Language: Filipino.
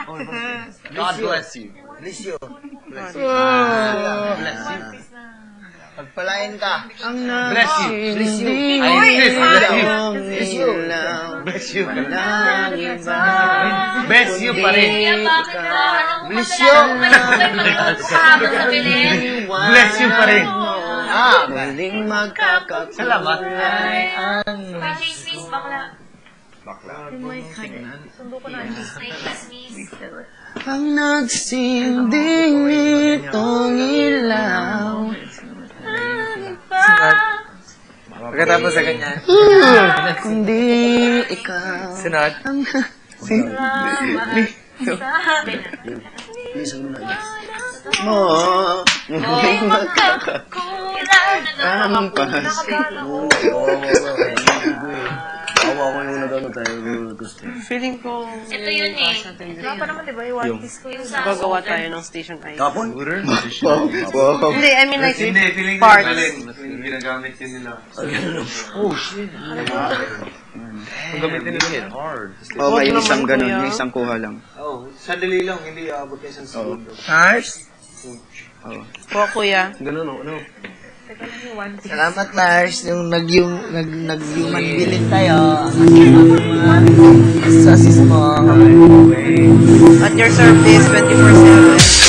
God bless you. Bless you. Bless you. Bless you. Pagpalain ka. Bless you. Bless you. Bless you. Bless you. Bless you pa rin. Bless you. Bless you pa rin. Maling magkakakulay. Salamat. Bakla. Sundo ko na. Ang nagsinding nitong ilaw. Pagkatapos sa ganyan. Kundi ikaw. Sunod. Please, ano na yan? Muling magkakakulang. Ampas. Awa ko yung nagano tayo. Feeling ko... Ito yun eh. Wala pa naman, diba? Yung One Piece ko yung gagawa tayo ng station ID. Kapon? Hindi, I mean like Hindi, feeling ko parts. galing. Mas ginagamit yun nila. Oh, shit. Kung gamitin nila yun, hard. Oh, may isang ganun. May isang kuha lang. Oh, sandali lang. Hindi aabot kayo sa segundo. Lars? Po, kuya. Ganun, ano? Salamat, Lars. Yung nag-human bilin tayo. Sa assist mo. At your service, 24/7.